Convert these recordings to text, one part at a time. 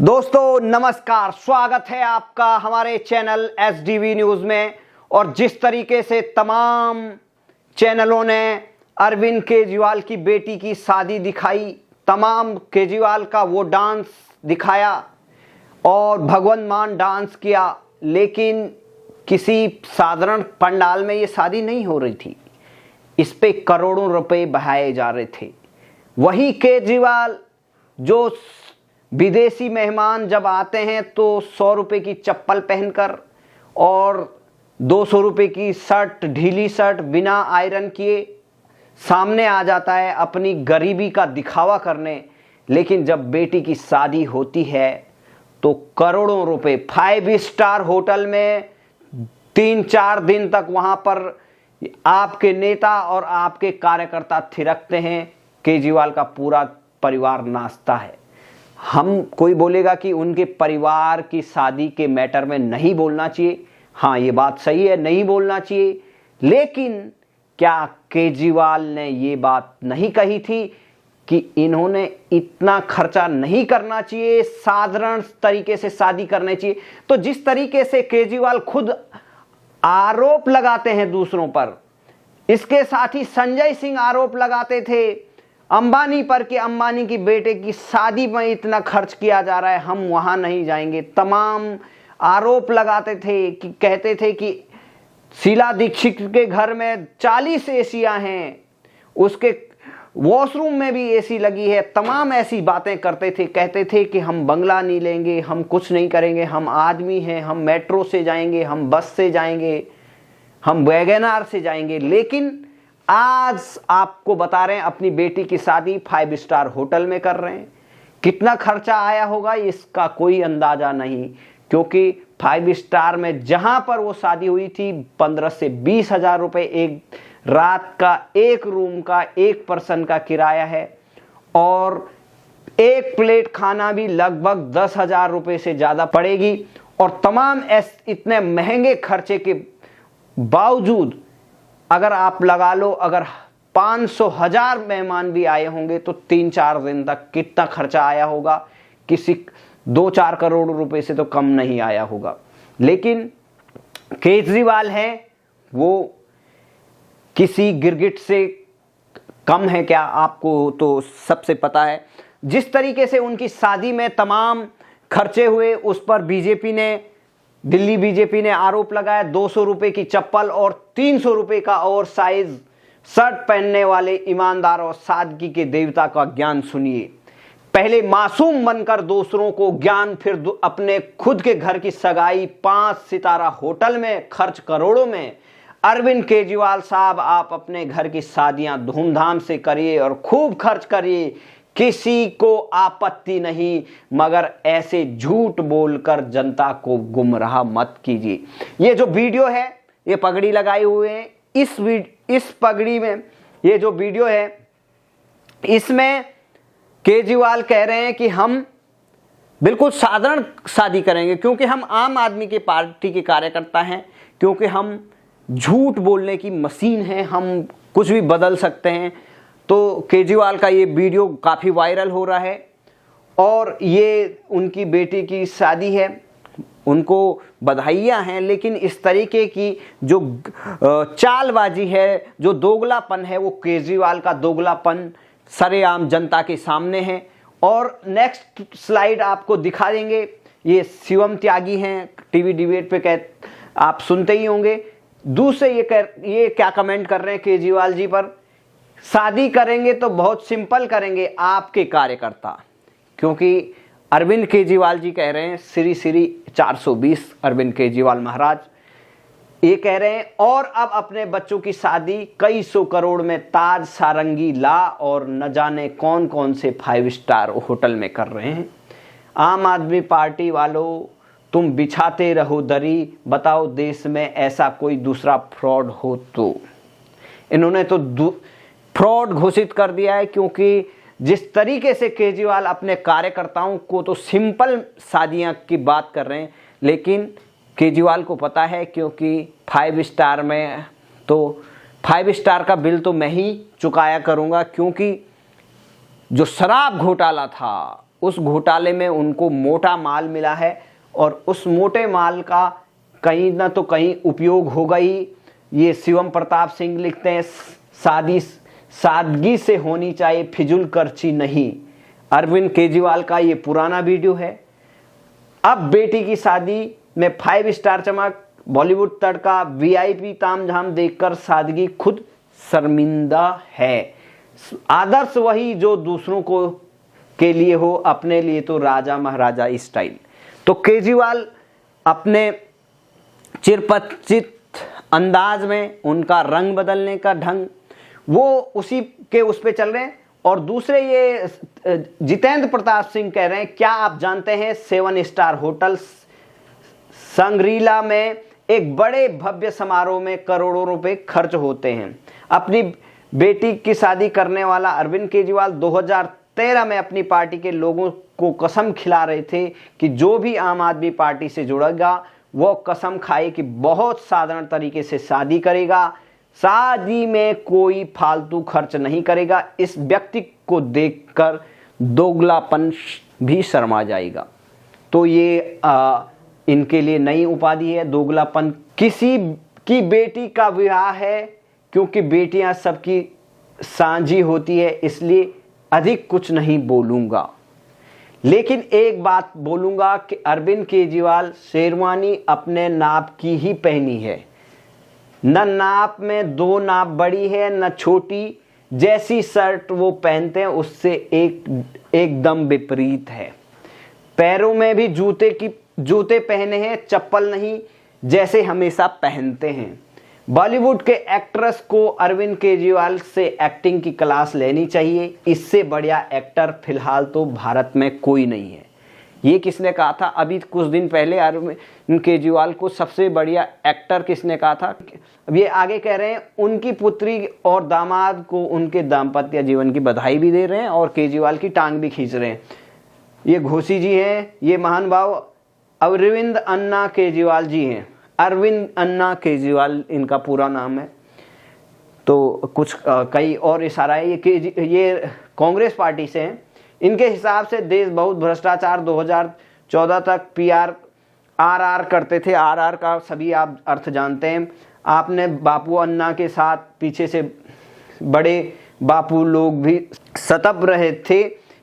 दोस्तों नमस्कार, स्वागत है आपका हमारे चैनल एसडीवी न्यूज में। और जिस तरीके से तमाम चैनलों ने अरविंद केजरीवाल की बेटी की शादी दिखाई, तमाम केजरीवाल का वो डांस दिखाया और भगवंत मान डांस किया, लेकिन किसी साधारण पंडाल में ये शादी नहीं हो रही थी। इस पे करोड़ों रुपए बहाए जा रहे थे। वही केजरीवाल जो विदेशी मेहमान जब आते हैं तो 100 रुपए की चप्पल पहनकर और 200 रुपए की शर्ट, ढीली शर्ट बिना आयरन किए सामने आ जाता है अपनी गरीबी का दिखावा करने। लेकिन जब बेटी की शादी होती है तो करोड़ों रुपए 5 स्टार होटल में 3-4 दिन तक वहां पर आपके नेता और आपके कार्यकर्ता थिरकते हैं। केजरीवाल का पूरा परिवार नाचता है। हम कोई बोलेगा कि उनके परिवार की शादी के मैटर में नहीं बोलना चाहिए। हाँ, ये बात सही है, नहीं बोलना चाहिए। लेकिन क्या केजरीवाल ने ये बात नहीं कही थी कि इन्होंने इतना खर्चा नहीं करना चाहिए, साधारण तरीके से शादी करनी चाहिए? तो जिस तरीके से केजरीवाल खुद आरोप लगाते हैं दूसरों पर, इसके साथ ही संजय सिंह आरोप लगाते थे अंबानी पर कि अंबानी की बेटे की शादी में इतना खर्च किया जा रहा है, हम वहां नहीं जाएंगे। तमाम आरोप लगाते थे कि कहते थे कि शीला दीक्षित के घर में 40 एसियां हैं, उसके वॉशरूम में भी एसी लगी है। तमाम ऐसी बातें करते थे, कहते थे कि हम बंगला नहीं लेंगे, हम कुछ नहीं करेंगे, हम आदमी हैं, हम मेट्रो से जाएंगे, हम बस से जाएंगे, हम वैगनआर से जाएंगे। लेकिन आज आपको बता रहे हैं अपनी बेटी की शादी 5 स्टार होटल में कर रहे हैं। कितना खर्चा आया होगा इसका कोई अंदाजा नहीं, क्योंकि 5 स्टार में जहां पर वो शादी हुई थी 15 से 20 हजार रुपए एक रात का, एक रूम का, एक पर्सन का किराया है। और एक प्लेट खाना भी लगभग 10 हजार रुपए से ज्यादा पड़ेगी। और तमाम इतने महंगे खर्चे के बावजूद अगर आप लगा लो, अगर 500,000 मेहमान भी आए होंगे तो 3-4 दिन तक कितना खर्चा आया होगा? किसी 2-4 करोड़ रुपए से तो कम नहीं आया होगा। लेकिन केजरीवाल है वो किसी गिरगिट से कम है क्या? आपको तो सबसे पता है। जिस तरीके से उनकी शादी में तमाम खर्चे हुए, उस पर दिल्ली बीजेपी ने आरोप लगाया। 200 रुपए की चप्पल और 300 रुपए का और साइज शर्ट पहनने वाले ईमानदार और सादगी के देवता का ज्ञान सुनिए। पहले मासूम बनकर दूसरों को ज्ञान, फिर अपने खुद के घर की सगाई 5 सितारा होटल में खर्च करोड़ों में। अरविंद केजरीवाल साहब, आप अपने घर की शादियां धूमधाम से करिए और खूब खर्च करिए, किसी को आपत्ति नहीं, मगर ऐसे झूठ बोलकर जनता को गुमराह मत कीजिए। ये जो वीडियो है, ये पगड़ी लगाए हुए हैं, इस पगड़ी में ये जो वीडियो है, इसमें केजरीवाल कह रहे हैं कि हम बिल्कुल साधारण शादी करेंगे, क्योंकि हम आम आदमी की पार्टी के कार्यकर्ता हैं, क्योंकि हम झूठ बोलने की मशीन है, हम कुछ भी बदल सकते हैं। तो केजरीवाल का ये वीडियो काफ़ी वायरल हो रहा है और ये उनकी बेटी की शादी है, उनको बधाइयाँ हैं। लेकिन इस तरीके की जो चालबाजी है, जो दोगलापन है, वो केजरीवाल का दोगलापन सरेआम जनता के सामने है। और नेक्स्ट स्लाइड आपको दिखा देंगे। ये शिवम त्यागी हैं, टीवी डिबेट पे आप सुनते ही होंगे। दूसरे ये क्या कमेंट कर रहे हैं केजरीवाल जी पर? शादी करेंगे तो बहुत सिंपल करेंगे आपके कार्यकर्ता, क्योंकि अरविंद केजरीवाल जी कह रहे हैं, श्री 420 अरविंद केजरीवाल महाराज ये कह रहे हैं, और अब अपने बच्चों की शादी कई 100 करोड़ में ताज, सारंगी, ला और न जाने कौन कौन से 5 स्टार होटल में कर रहे हैं। आम आदमी पार्टी वालों, तुम बिछाते रहो दरी, बताओ देश में ऐसा कोई दूसरा फ्रॉड हो तो। इन्होंने तो फ्रॉड घोषित कर दिया है, क्योंकि जिस तरीके से केजरीवाल अपने कार्यकर्ताओं को तो सिंपल शादियां की बात कर रहे हैं, लेकिन केजरीवाल को पता है, क्योंकि 5 स्टार में तो 5 स्टार का बिल तो मैं ही चुकाया करूंगा, क्योंकि जो शराब घोटाला था उस घोटाले में उनको मोटा माल मिला है और उस मोटे माल का कहीं ना तो कहीं उपयोग होगा ही। ये शिवम प्रताप सिंह लिखते हैं, सादगी से होनी चाहिए, फिजूल खर्ची नहीं। अरविंद केजरीवाल का ये पुराना वीडियो है। अब बेटी की शादी में 5 स्टार चमक, बॉलीवुड तड़का, VIP तामझाम देखकर सादगी खुद शर्मिंदा है। आदर्श वही जो दूसरों को के लिए हो, अपने लिए तो राजा महाराजा स्टाइल। तो केजरीवाल अपने चिरपरिचित अंदाज में, उनका रंग बदलने का ढंग, वो उसी के उस पे चल रहे हैं। और दूसरे ये जितेंद्र प्रताप सिंह कह रहे हैं, क्या आप जानते हैं 7 स्टार होटल सांग्रीला में एक बड़े भव्य समारोह में करोड़ों रुपए खर्च होते हैं। अपनी बेटी की शादी करने वाला अरविंद केजरीवाल 2013 में अपनी पार्टी के लोगों को कसम खिला रहे थे कि जो भी आम आदमी पार्टी से जुड़ेगा वो कसम खाए कि बहुत साधारण तरीके से शादी करेगा, शादी में कोई फालतू खर्च नहीं करेगा। इस व्यक्ति को देखकर दोगलापन भी शर्मा जाएगा। तो ये इनके लिए नई उपाधि है, दोगलापन। किसी की बेटी का विवाह है, क्योंकि बेटियां सबकी साझी होती है, इसलिए अधिक कुछ नहीं बोलूंगा। लेकिन एक बात बोलूंगा कि अरविंद केजरीवाल शेरवानी अपने नाप की ही पहनी है। न नाप में 2 नाप बड़ी है न छोटी। जैसी शर्ट वो पहनते हैं उससे एकदम विपरीत है। पैरों में भी जूते पहने हैं, चप्पल नहीं, जैसे हमेशा पहनते हैं। बॉलीवुड के एक्ट्रेस को अरविंद केजरीवाल से एक्टिंग की क्लास लेनी चाहिए। इससे बढ़िया एक्टर फिलहाल तो भारत में कोई नहीं है। ये किसने कहा था? अभी कुछ दिन पहले अरविंद केजरीवाल को सबसे बढ़िया एक्टर किसने कहा था? अब ये आगे कह रहे हैं, उनकी पुत्री और दामाद को उनके दाम्पत्य जीवन की बधाई भी दे रहे हैं और केजरीवाल की टांग भी खींच रहे हैं। ये घोसी जी हैं, ये महान भाव अरविंद अन्ना केजरीवाल जी हैं। अरविंद अन्ना केजरीवाल इनका पूरा नाम है। तो कुछ कई और इशारा है। ये कांग्रेस पार्टी से हैं। इनके हिसाब से देश बहुत भ्रष्टाचार 2014 तक RR करते थे। RR का सभी आप अर्थ जानते हैं। आपने बापू अन्ना के साथ पीछे से बड़े बापू लोग भी सतब रहे थे।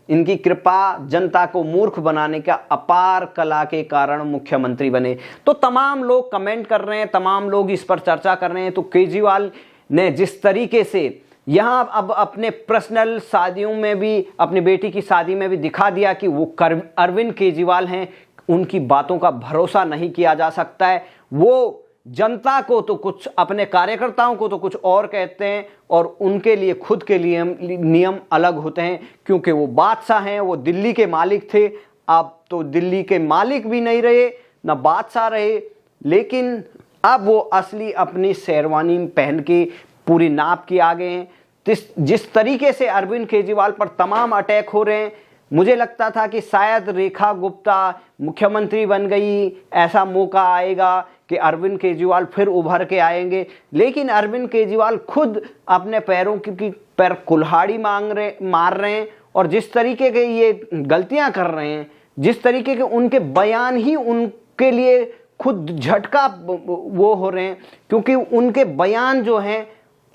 इनकी कृपा, जनता को मूर्ख बनाने का अपार कला के कारण मुख्यमंत्री बने। तो तमाम लोग कमेंट कर रहे हैं, तमाम लोग इस पर चर्चा कर रहे हैं। तो केजरीवाल ने जिस तरीके से यहाँ अब अपने पर्सनल शादियों में भी, अपनी बेटी की शादी में भी दिखा दिया कि वो अरविंद केजरीवाल हैं, उनकी बातों का भरोसा नहीं किया जा सकता है। वो जनता को तो कुछ, अपने कार्यकर्ताओं को तो कुछ और कहते हैं और उनके लिए खुद के लिए नियम अलग होते हैं, क्योंकि वो बादशाह हैं। वो दिल्ली के मालिक थे, अब तो दिल्ली के मालिक भी नहीं रहे, ना बादशाह रहे। लेकिन अब वो असली अपनी शेरवानी पहन के पूरी नाप के आ गए हैं। जिस तरीके से अरविंद केजरीवाल पर तमाम अटैक हो रहे हैं, मुझे लगता था कि शायद रेखा गुप्ता मुख्यमंत्री बन गई, ऐसा मौका आएगा कि अरविंद केजरीवाल फिर उभर के आएंगे। लेकिन अरविंद केजरीवाल खुद अपने पैरों की पैर कुल्हाड़ी मार रहे हैं और जिस तरीके के ये गलतियां कर रहे हैं, जिस तरीके के उनके बयान ही उनके लिए खुद झटका वो हो रहे हैं, क्योंकि उनके बयान जो हैं,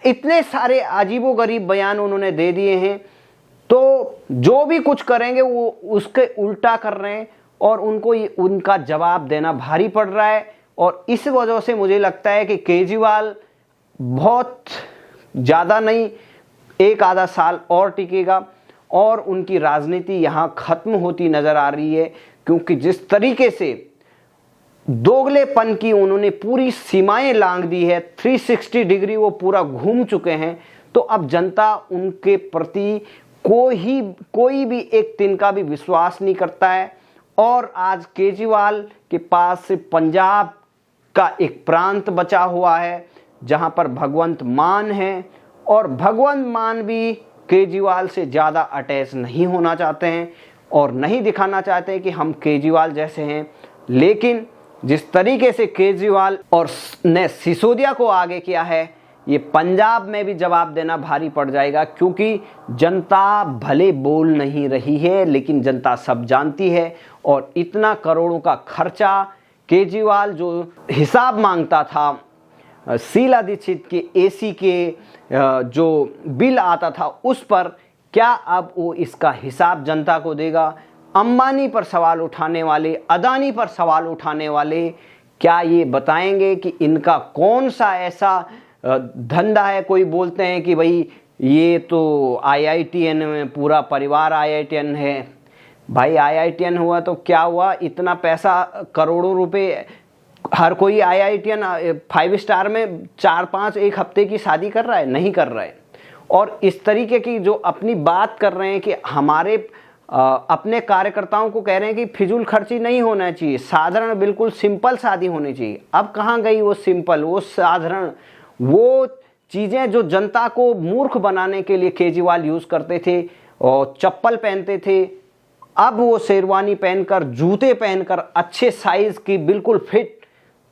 इतने सारे अजीबोगरीब बयान उन्होंने दे दिए हैं। तो जो भी कुछ करेंगे वो उसके उल्टा कर रहे हैं और उनको उनका जवाब देना भारी पड़ रहा है। और इस वजह से मुझे लगता है कि केजरीवाल बहुत ज़्यादा नहीं, 1 आधा साल और टिकेगा और उनकी राजनीति यहाँ खत्म होती नजर आ रही है। क्योंकि जिस तरीके से दोगलेपन की उन्होंने पूरी सीमाएं लांघ दी है, 360 डिग्री वो पूरा घूम चुके हैं। तो अब जनता उनके प्रति कोई भी एक तिनका भी विश्वास नहीं करता है। और आज केजरीवाल के पास से पंजाब का एक प्रांत बचा हुआ है जहां पर भगवंत मान है, और भगवंत मान भी केजरीवाल से ज़्यादा अटैच नहीं होना चाहते हैं और नहीं दिखाना चाहते कि हम केजरीवाल जैसे हैं। लेकिन जिस तरीके से केजरीवाल और ने सिसोदिया को आगे किया है, ये पंजाब में भी जवाब देना भारी पड़ जाएगा, क्योंकि जनता भले बोल नहीं रही है लेकिन जनता सब जानती है। और इतना करोड़ों का खर्चा केजरीवाल जो हिसाब मांगता था शीला दीक्षित के एसी के जो बिल आता था उस पर, क्या अब वो इसका हिसाब जनता को देगा? अंबानी पर सवाल उठाने वाले, अदानी पर सवाल उठाने वाले क्या ये बताएंगे कि इनका कौन सा ऐसा धंधा है? कोई बोलते हैं कि भाई ये तो IITN में पूरा परिवार IITN है। भाई IITN हुआ तो क्या हुआ? इतना पैसा, करोड़ों रुपए, हर कोई IITN 5 स्टार में 4-5 एक हफ्ते की शादी कर रहा है? नहीं कर रहा है। और इस तरीके की जो अपनी बात कर रहे हैं कि हमारे अपने कार्यकर्ताओं को कह रहे हैं कि फिजूल खर्ची नहीं होना चाहिए, साधारण बिल्कुल सिंपल शादी होनी चाहिए। अब कहाँ गई वो सिंपल, वो साधारण, वो चीज़ें जो जनता को मूर्ख बनाने के लिए केजरीवाल यूज़ करते थे और चप्पल पहनते थे, अब वो शेरवानी पहनकर, जूते पहनकर, अच्छे साइज की बिल्कुल फिट।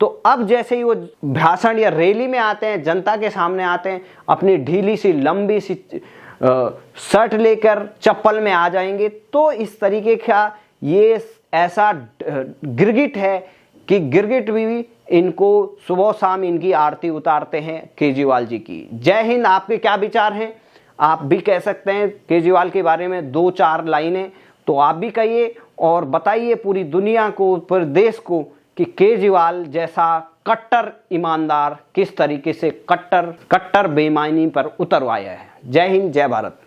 तो अब जैसे ही वो भाषण या रैली में आते हैं, जनता के सामने आते हैं, अपनी ढीली सी लंबी सी शर्ट लेकर चप्पल में आ जाएंगे। तो इस तरीके का ये ऐसा गिरगिट है कि गिरगिट भी इनको सुबह शाम इनकी आरती उतारते हैं केजरीवाल जी की। जय हिंद। आपके क्या विचार हैं? आप भी कह सकते हैं केजरीवाल के बारे में 2-4 लाइनें, तो आप भी कहिए और बताइए पूरी दुनिया को, पूरे देश को कि केजरीवाल जैसा कट्टर ईमानदार किस तरीके से कट्टर बेईमानी पर उतर आया है। जय हिंद, जय भारत।